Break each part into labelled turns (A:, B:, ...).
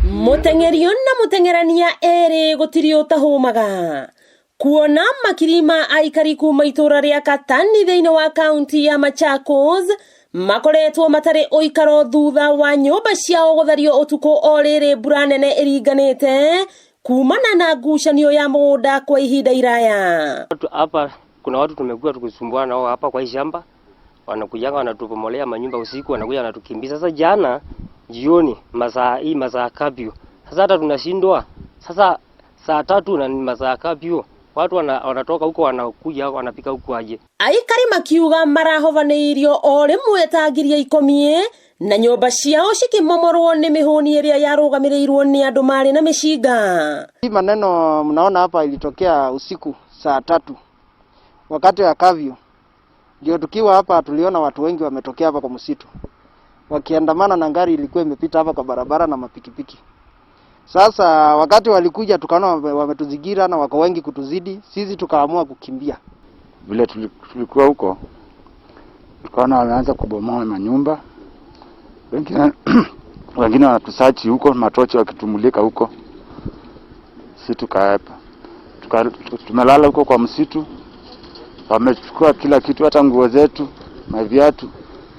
A: Mutengerio na mutengerania ere gutiri utahumaga kuona makirima aikari kuma itura ria Katani thiini wa kaunti ya Machakos makoretwo matare oikaro thutha wa nyumba ciao guthario utuko oriri mbura nene iringanite kumana na ngucanio ya mugunda kwa ihinda iraya.
B: Hapa kuna watu tumekuwa tukisumbuana nao hapa kwa shamba, wanakujanga wanatupomolea manyumba usiku, wanakuja wanatukimbiza. Sasa jana jioni masaa kapio, sasa hata tunashindwa. Sasa saa 3 na masaa kapio, watu wanatoka huko wanakuja wanapika huko aje.
A: Aikari makiuga marahovanirio ore mwetangiria ikomie na nyumba ciao cikimomorwo ni mihuni iria yarugamirirwo ni andu mari na mishinga.
C: Hii maneno mnaona hapa ilitokea usiku saa 3 wakati wa kavyo. Ndio tukiwa hapa tuliona watu wengi wametokea hapa kwa msitu wakiandamana na gari ilikuwa imepita hapa kwa barabara na mapikipiki. Sasa wakati walikuja tukaona wametuzingira na wako wengi kutuzidi, sisi tukaamua kukimbia.
D: Vile tulikuwa huko tukaona wameanza kubomoa manyumba, wengine wanatusachi huko, matochi wakitumulika huko. Sisi tukaepa, tumelala huko kwa msitu. Wamechukua kila kitu, hata nguo zetu, maviatu,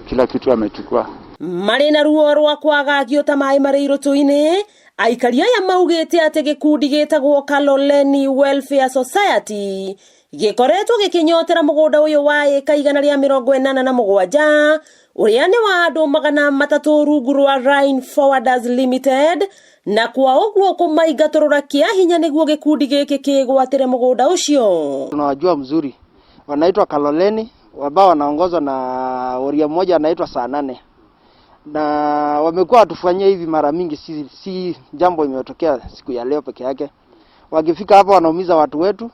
D: kila kitu wamechukua.
A: Marina ruo rwa kwaga giota mai mareiro tuine aikaria ya maugete ate gikundi gitagwo Kaloleni Welfare Society gikoretwo gikinyotera mugunda uyu wa eka 187 uria ni wa andu 300 rungu rwa Rain Forwarders Limited na kwa uguo kumaigaturura kia hinya niguo gikundi giki kigwatire mugunda ucio.
C: Tunawajua mzuri, wanaitwa Kaloleni, ambao wanaongozwa na oria mmoja anaitwa Sanane, na wamekuwa watufanyia hivi mara mingi. Si jambo imetokea siku ya leo peke yake. Wakifika hapa wanaumiza watu wetu,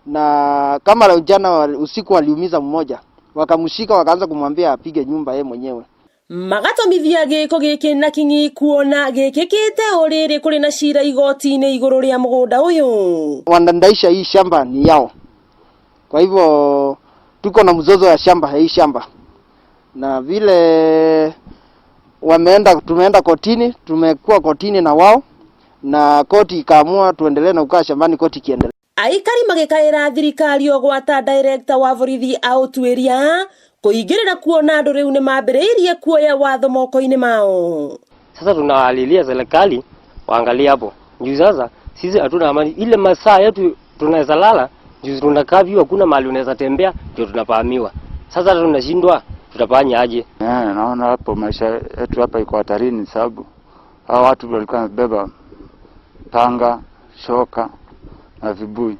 C: na kama jana usiku waliumiza mmoja, wakamshika wakaanza kumwambia apige nyumba yeye mwenyewe.
A: Magatomithia giko giki na kingi kuona gikikite oriri kuri na shira igoti-ini iguru ria mugunda uyu.
C: Wanandaisha hii shamba ni yao, kwa hivyo tuko na mzozo ya shamba hii shamba, na vile tumeenda kotini, tumekuwa kotini na wao, na koti ikaamua tuendelee na kukaa shambani, koti kiendelea.
A: Aikari magikaira thirikari ogwata director wa borithi autueria kuingirira kuona andu riu ni mambiriirie kuoya watho moko-ini mao.
B: Sasa tunawalilia serikali waangalie hapo. Juu sasa sisi hatuna amani, ile masaa yetu tunaweza lala, juu tunakaa hakuna mahali unaweza tembea, ndio tunapahamiwa. Sasa tunashindwa tutafanya aje?
D: Naona hapo maisha yetu hapa iko hatarini, sababu hao watu walikuwa wamebeba panga, shoka na vibui.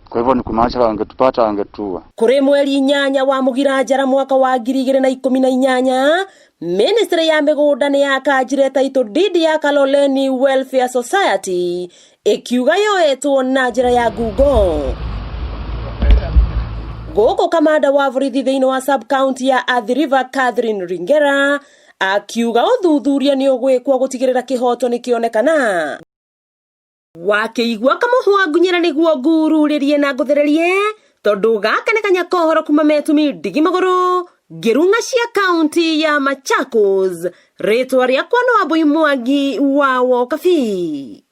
D: Kwa hivyo ni kumaanisha wangetupata wangetua.
A: Kuri mweri 8 wa Mugira Njara mwaka wa 2018, Ministry ya Migunda ni yakanjire taito deed ya Kaloleni Welfare Society ikiuga yoetwo na njira ya Google. Goko kamanda wa borithi thiini wa sub-county ya Athi River Catherine Ringera akiuga uthuthuria ni ugwikwo gutigirira kihoto ni kionekana. Wakiigua kamuhwa ngunyira niguo ngururirie na nguthererie tondu gaka ni kanyakohoro kuma Metumi Ndigimaguru ngirunga cia kaunti ya Machakos. Ritwa riakwa no Wambui Mwangi wa Wokabi.